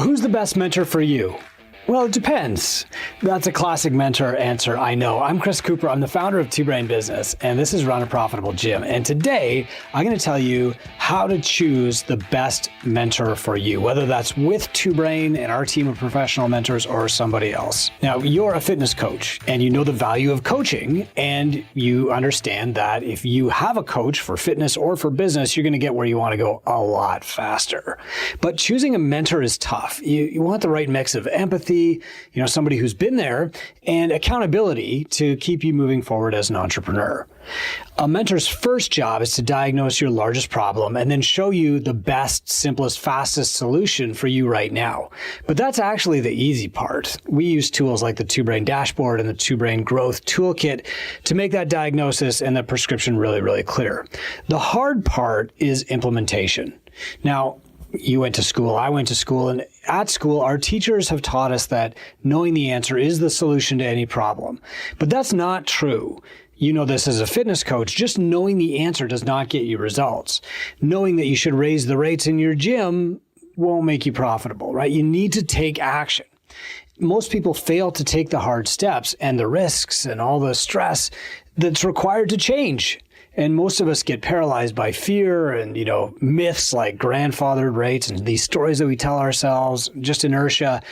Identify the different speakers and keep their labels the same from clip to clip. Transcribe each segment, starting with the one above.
Speaker 1: Who's the best mentor for you? Well, it depends. That's a classic mentor answer, I know. I'm Chris Cooper. I'm the founder of Two Brain Business, and this is Run a Profitable Gym. And today, I'm going to tell you how to choose the best mentor for you, whether that's with Two Brain and our team of professional mentors or somebody else. Now, you're a fitness coach, and you know the value of coaching, and you understand that if you have a coach for fitness or for business, you're going to get where you want to go a lot faster. But choosing a mentor is tough. You want the right mix of empathy, somebody who's been there, and accountability to keep you moving forward as an entrepreneur. A mentor's first job is to diagnose your largest problem and then show you the best, simplest, fastest solution for you right now. But that's actually the easy part. We use tools like the Two Brain Dashboard and the Two Brain Growth Toolkit to make that diagnosis and the prescription really, really clear. The hard part is implementation. Now, you went to school, I went to school, and at school, our teachers have taught us that knowing the answer is the solution to any problem. But that's not true. You know this as a fitness coach. Just knowing the answer does not get you results. Knowing that you should raise the rates in your gym won't make you profitable, right? You need to take action. Most people fail to take the hard steps and the risks and all the stress that's required to change. And most of us get paralyzed by fear and, myths like grandfathered rates and these stories that we tell ourselves, just inertia.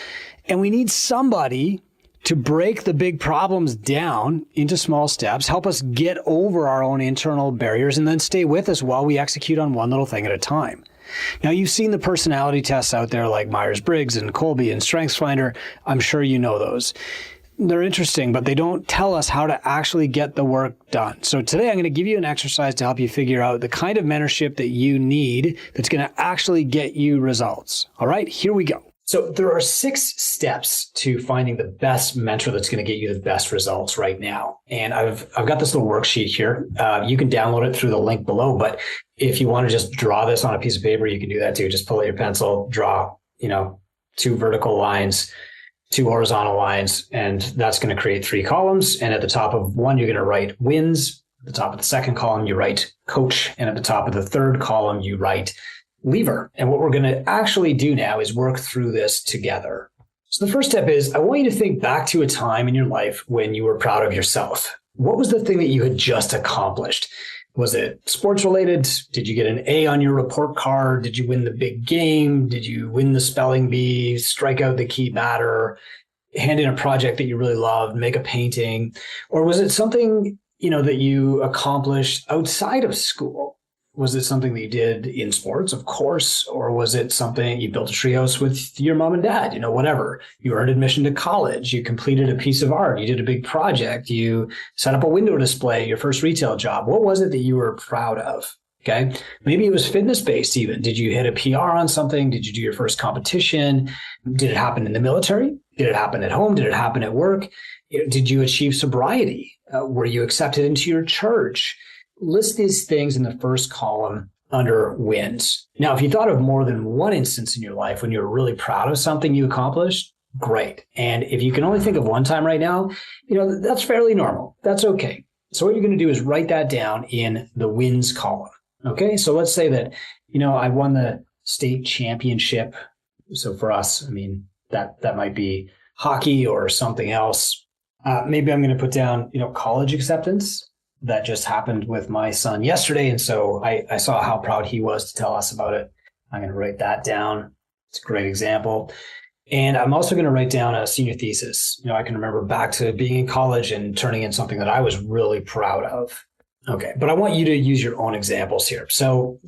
Speaker 1: And we need somebody to break the big problems down into small steps, help us get over our own internal barriers, and then stay with us while we execute on one little thing at a time. Now, you've seen the personality tests out there like Myers-Briggs and Kolbe and StrengthsFinder. I'm sure you know those. They're interesting, but they don't tell us how to actually get the work done. So today I'm going to give you an exercise to help you figure out the kind of mentorship that you need that's going to actually get you results. All right, here we go. So there are 6 steps to finding the best mentor that's going to get you the best results right now. And I've got this little worksheet here. You can download it through the link below, but if you want to just draw this on a piece of paper, you can do that too. Just pull out your pencil, draw, 2 vertical lines, 2 horizontal lines, and that's going to create 3 columns. And at the top of one, you're going to write wins. At the top of the second column, you write coach. And at the top of the third column, you write lever. And what we're going to actually do now is work through this together. So the first step is I want you to think back to a time in your life when you were proud of yourself. What was the thing that you had just accomplished? Was it sports related? Did you get an A on your report card? Did you win the big game? Did you win the spelling bee, strike out the key batter, hand in a project that you really loved, make a painting? Or was it something, that you accomplished outside of school? Was it something that you did in sports, of course? Or was it something you built a treehouse with your mom and dad, whatever? You earned admission to college. You completed a piece of art. You did a big project. You set up a window display, your first retail job. What was it that you were proud of? Okay. Maybe it was fitness based even. Did you hit a PR on something? Did you do your first competition? Did it happen in the military? Did it happen at home? Did it happen at work? Did you achieve sobriety? Were you accepted into your church? List these things in the first column under wins. Now, if you thought of more than one instance in your life when you were really proud of something you accomplished, great. And if you can only think of one time right now, that's fairly normal. That's okay. So what you're going to do is write that down in the wins column. Okay. So let's say that, I won the state championship. So for us, that might be hockey or something else. Maybe I'm going to put down, college acceptance. That just happened with my son yesterday. And so I saw how proud he was to tell us about it. I'm going to write that down. It's a great example. And I'm also going to write down a senior thesis. I can remember back to being in college and turning in something that I was really proud of. Okay. But I want you to use your own examples here. So,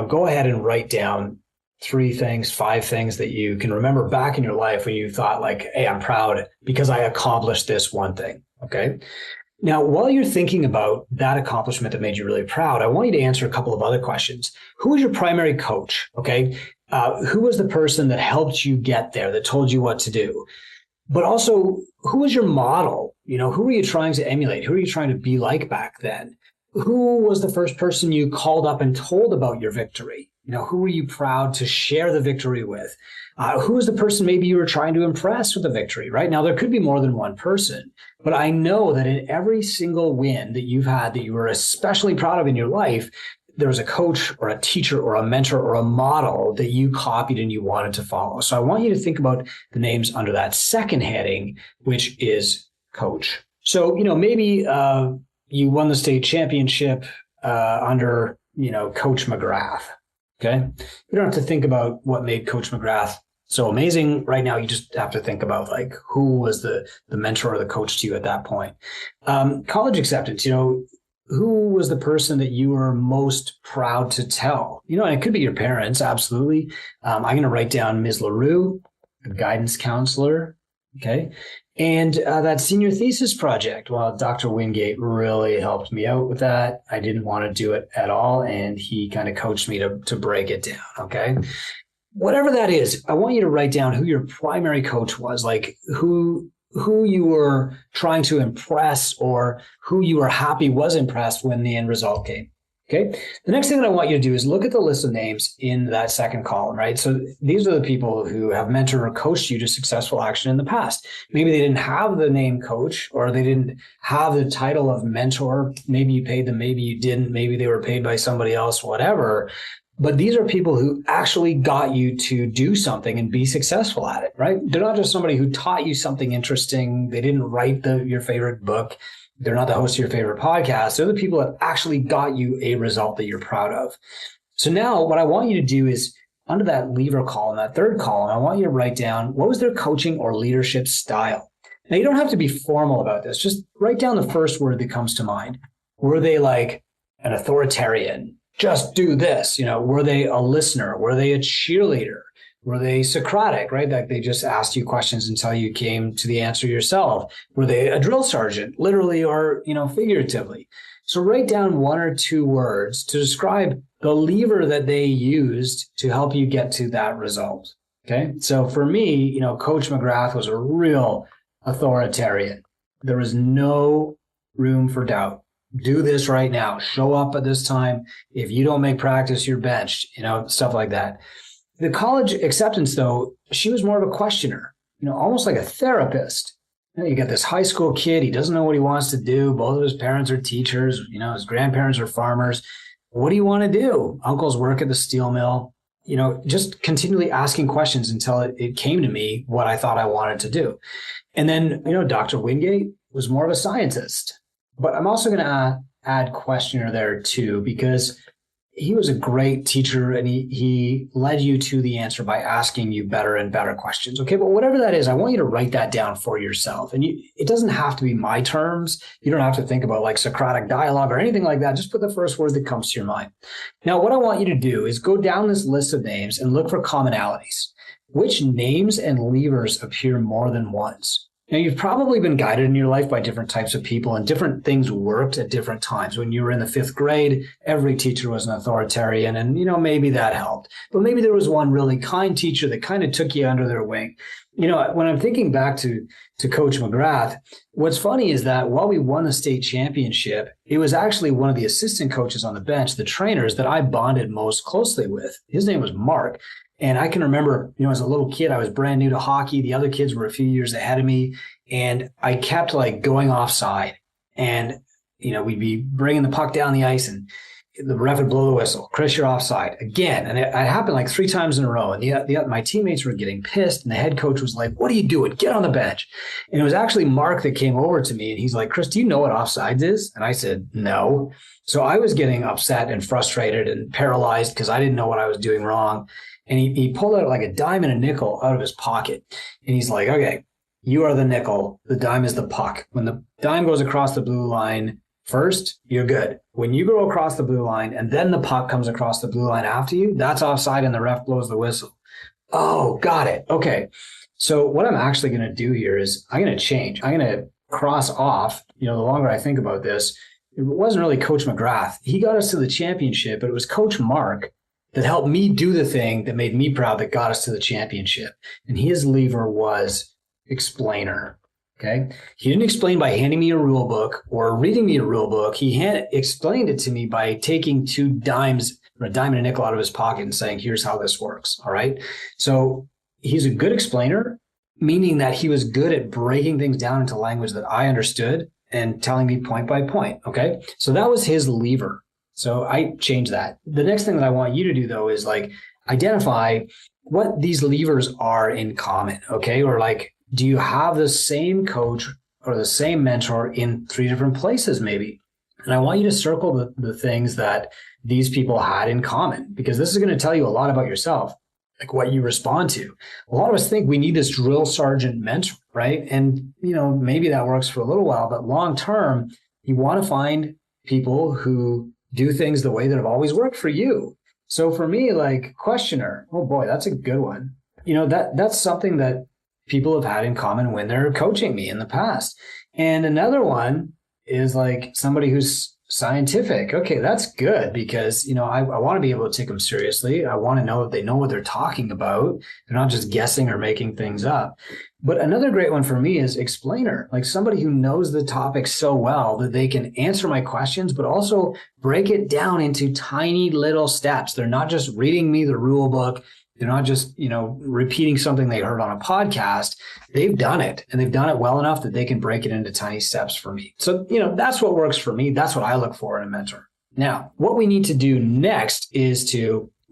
Speaker 1: go ahead and write down 3 things, 5 things that you can remember back in your life when you thought like, hey, I'm proud because I accomplished this one thing. Okay. Now, while you're thinking about that accomplishment that made you really proud, I want you to answer a couple of other questions. Who was your primary coach? Okay. Who was the person that helped you get there, that told you what to do? But also, who was your model? Who were you trying to emulate? Who were you trying to be like back then? Who was the first person you called up and told about your victory? Who were you proud to share the victory with? Who was the person maybe you were trying to impress with the victory, right? Now, there could be more than one person, but I know that in every single win that you've had that you were especially proud of in your life, there was a coach or a teacher or a mentor or a model that you copied and you wanted to follow. So I want you to think about the names under that second heading, which is coach. So, maybe you won the state championship under, Coach McGrath. Okay. You don't have to think about what made Coach McGrath so amazing right now. You just have to think about like who was the mentor or the coach to you at that point. College acceptance, who was the person that you were most proud to tell? And it could be your parents. Absolutely. I'm going to write down Ms. LaRue, a guidance counselor. Okay. And that senior thesis project, well, Dr. Wingate really helped me out with that. I didn't want to do it at all. And he kind of coached me to break it down. Okay. Whatever that is, I want you to write down who your primary coach was, like who you were trying to impress or who you were happy was impressed when the end result came. Okay. The next thing that I want you to do is look at the list of names in that second column, right? So these are the people who have mentored or coached you to successful action in the past. Maybe they didn't have the name coach, or they didn't have the title of mentor. Maybe you paid them, maybe you didn't, maybe they were paid by somebody else, whatever. But these are people who actually got you to do something and be successful at it, right? They're not just somebody who taught you something interesting. They didn't write your favorite book. They're not the host of your favorite podcast. They're the people that actually got you a result that you're proud of. So now what I want you to do is under that lever column, that third column, I want you to write down what was their coaching or leadership style. Now, you don't have to be formal about this. Just write down the first word that comes to mind. Were they like an authoritarian? Just do this. Were they a listener? Were they a cheerleader? Were they Socratic, right? Like they just asked you questions until you came to the answer yourself. Were they a drill sergeant, literally or, figuratively? So write down one or two words to describe the lever that they used to help you get to that result. Okay. So for me, Coach McGrath was a real authoritarian. There was no room for doubt. Do this right now. Show up at this time. If you don't make practice, you're benched, stuff like that. The college acceptance, though, she was more of a questioner, almost like a therapist. You get this high school kid. He doesn't know what he wants to do. Both of his parents are teachers. His grandparents are farmers. What do you want to do? Uncles work at the steel mill. Just continually asking questions until it came to me what I thought I wanted to do. And then, Dr. Wingate was more of a scientist. But I'm also going to add questioner there too, because he was a great teacher and he led you to the answer by asking you better and better questions. Okay, but whatever that is, I want you to write that down for yourself. And it doesn't have to be my terms. You don't have to think about like Socratic dialogue or anything like that. Just put the first word that comes to your mind. Now, what I want you to do is go down this list of names and look for commonalities. Which names and levers appear more than once? Now, you've probably been guided in your life by different types of people, and different things worked at different times. When you were in the 5th grade, every teacher was an authoritarian, and, maybe that helped. But maybe there was one really kind teacher that kind of took you under their wing. When I'm thinking back to Coach McGrath, what's funny is that while we won the state championship, it was actually one of the assistant coaches on the bench, the trainers, that I bonded most closely with. His name was Mark. And I can remember, as a little kid, I was brand new to hockey. The other kids were a few years ahead of me. And I kept like going offside. And, we'd be bringing the puck down the ice and the ref would blow the whistle. Chris, you're offside again. And it happened like 3 times in a row. And my teammates were getting pissed. And the head coach was like, what are you doing? Get on the bench. And it was actually Mark that came over to me. And he's like, Chris, do you know what offsides is? And I said, no. So I was getting upset and frustrated and paralyzed because I didn't know what I was doing wrong. And he pulled out like a dime and a nickel out of his pocket. And he's like, okay, you are the nickel. The dime is the puck. When the dime goes across the blue line first, you're good. When you go across the blue line and then the puck comes across the blue line after you, that's offside and the ref blows the whistle. Oh, got it. Okay. So what I'm actually going to do here is I'm going to change. I'm going to cross off, the longer I think about this, it wasn't really Coach McGrath. He got us to the championship, but it was Coach Mark that helped me do the thing that made me proud, that got us to the championship. And his lever was explainer. Okay. He didn't explain by handing me a rule book or reading me a rule book. He explained it to me by taking 2 dimes or a dime and a nickel out of his pocket and saying, here's how this works. All right. So he's a good explainer, meaning that he was good at breaking things down into language that I understood and telling me point by point. Okay. So that was his lever. So I changed that. The next thing that I want you to do though is like identify what these levers are in common. Okay. Or like, do you have the same coach or the same mentor in 3 different places maybe? And I want you to circle the things that these people had in common, because this is going to tell you a lot about yourself, like what you respond to. A lot of us think we need this drill sergeant mentor, right? And, maybe that works for a little while, but long term, you want to find people who do things the way that have always worked for you. So for me, like questioner, oh boy, that's a good one. That's something that people have had in common when they're coaching me in the past. And another one is like somebody who's scientific. Okay, that's good because, I want to be able to take them seriously. I want to know that they know what they're talking about. They're not just guessing or making things up. But another great one for me is explainer, like somebody who knows the topic so well that they can answer my questions, but also break it down into tiny little steps. They're not just reading me the rule book. They're not just, repeating something they heard on a podcast. They've done it, and they've done it well enough that they can break it into tiny steps for me. So, that's what works for me. That's what I look for in a mentor. Now, what we need to do next is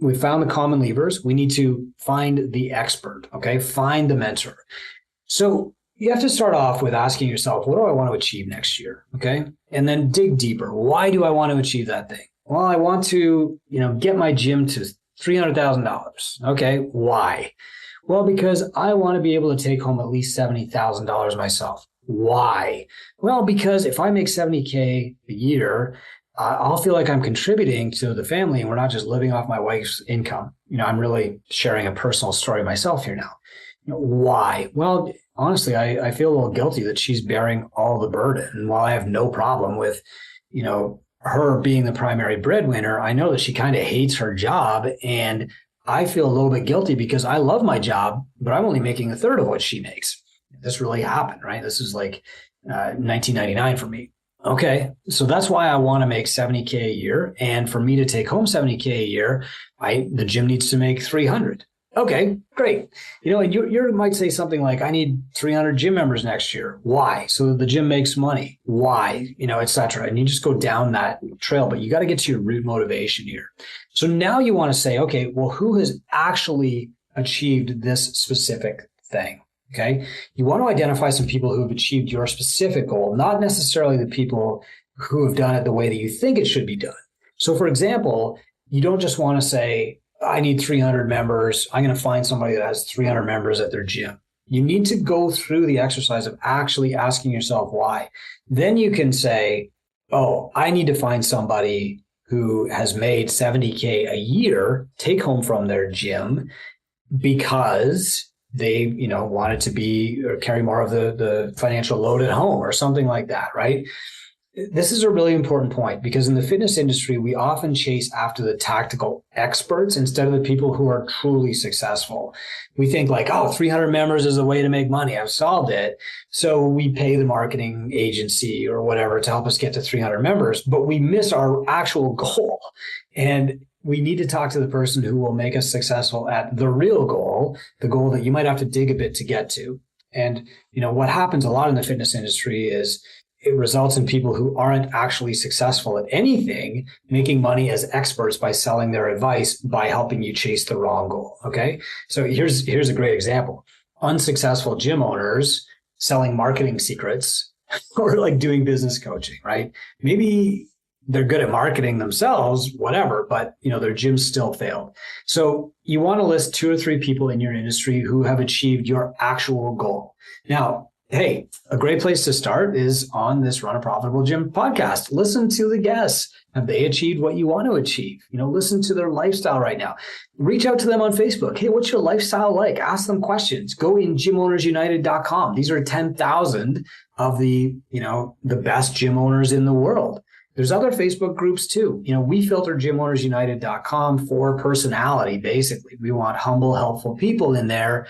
Speaker 1: we found the common levers. We need to find the expert, okay? Find the mentor. So you have to start off with asking yourself, what do I want to achieve next year? Okay. And then dig deeper. Why do I want to achieve that thing? Well, I want to, get my gym to $300,000. Okay. Why? Well, because I want to be able to take home at least $70,000 myself. Why? Well, because if I make $70K a year, I'll feel like I'm contributing to the family and we're not just living off my wife's income. I'm really sharing a personal story myself here now. Why? Well, honestly, I feel a little guilty that she's bearing all the burden. And while I have no problem with, her being the primary breadwinner, I know that she kind of hates her job. And I feel a little bit guilty because I love my job, but I'm only making a third of what she makes. This really happened, right? This is like 1999 for me. Okay. So that's why I want to make $70K a year. And for me to take home $70K a year, the gym needs to make $300. Okay, great. And you might say something like, I need 300 gym members next year. Why? So that the gym makes money. Why? Et cetera. And you just go down that trail, but you got to get to your root motivation here. So now you want to say, okay, well, who has actually achieved this specific thing? Okay. You want to identify some people who have achieved your specific goal, not necessarily the people who have done it the way that you think it should be done. So for example, you don't just want to say, I need 300 members. I'm going to find somebody that has 300 members at their gym. You need to go through the exercise of actually asking yourself why. Then you can say, oh, I need to find somebody who has made $70K a year take home from their gym because they, wanted to be or carry more of the financial load at home or something like that, right? This is a really important point because in the fitness industry, we often chase after the tactical experts instead of the people who are truly successful. We think like, 300 members is a way to make money. I've solved it. So we pay the marketing agency or whatever to help us get to 300 members, but we miss our actual goal. And we need to talk to the person who will make us successful at the real goal, the goal that you might have to dig a bit to get to. And, what happens a lot in the fitness industry is it results in people who aren't actually successful at anything, making money as experts by selling their advice by helping you chase the wrong goal. Okay. So here's a great example. Unsuccessful gym owners selling marketing secrets or like doing business coaching, right? Maybe they're good at marketing themselves, whatever, but their gym still failed. So you want to list 2 or 3 people in your industry who have achieved your actual goal. Now, hey, a great place to start is on this Run a Profitable Gym podcast. Listen to the guests. Have they achieved what you want to achieve? Listen to their lifestyle right now. Reach out to them on Facebook. Hey, what's your lifestyle like? Ask them questions. Go in gymownersunited.com. These are 10,000 of the best gym owners in the world. There's other Facebook groups too. We filter gymownersunited.com for personality, basically. We want humble, helpful people in there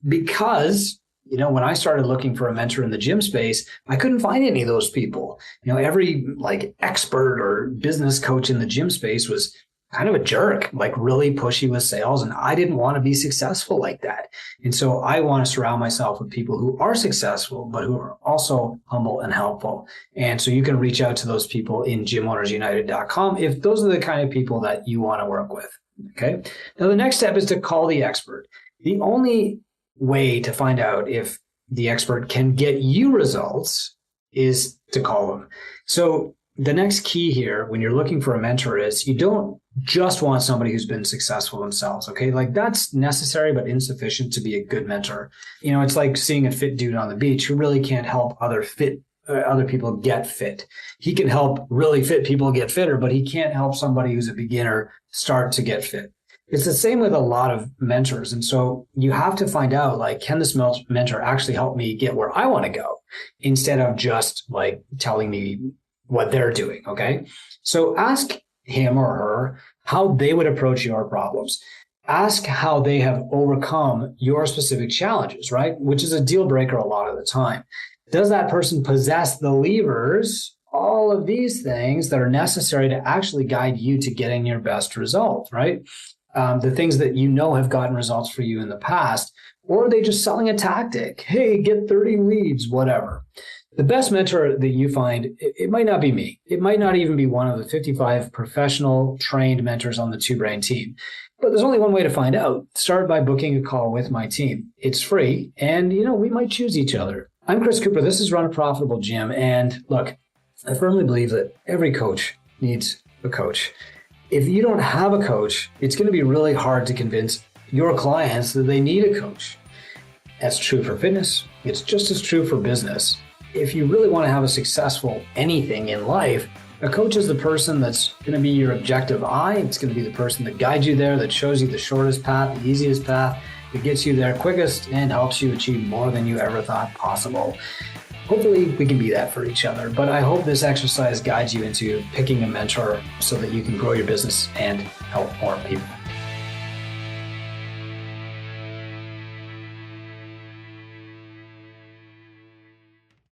Speaker 1: because when I started looking for a mentor in the gym space, I couldn't find any of those people. Every like expert or business coach in the gym space was kind of a jerk, like really pushy with sales. And I didn't want to be successful like that. And so I want to surround myself with people who are successful, but who are also humble and helpful. And so you can reach out to those people in gymownersunited.com if those are the kind of people that you want to work with. Okay. Now, the next step is to call the expert. The only way to find out if the expert can get you results is to call them. So the next key here when you're looking for a mentor is you don't just want somebody who's been successful themselves. Okay. Like that's necessary, but insufficient to be a good mentor. You know, it's like seeing a fit dude on the beach who really can't help other people get fit. He can help really fit people get fitter, but he can't help somebody who's a beginner start to get fit. It's the same with a lot of mentors. And so you have to find out, like, can this mentor actually help me get where I want to go instead of just like telling me what they're doing. Okay. So ask him or her how they would approach your problems. Ask how they have overcome your specific challenges, right? Which is a deal breaker a lot of the time. Does that person possess the levers, all of these things that are necessary to actually guide you to getting your best result, right? The things that you know have gotten results for you in the past, or are they just selling a tactic? Hey, get 30 leads, whatever. The best mentor that you find, it might not be me. It might not even be one of the 55 professional trained mentors on the Two Brain team. But there's only one way to find out. Start by booking a call with my team. It's free, and we might choose each other. I'm Chris Cooper. This is Run a Profitable Gym. And look, I firmly believe that every coach needs a coach. If you don't have a coach, it's going to be really hard to convince your clients that they need a coach. That's true for fitness. It's just as true for business. If you really want to have a successful anything in life, a coach is the person that's going to be your objective eye. It's going to be the person that guides you there, that shows you the shortest path, the easiest path, that gets you there quickest and helps you achieve more than you ever thought possible. Hopefully we can be that for each other, but I hope this exercise guides you into picking a mentor so that you can grow your business and help more people.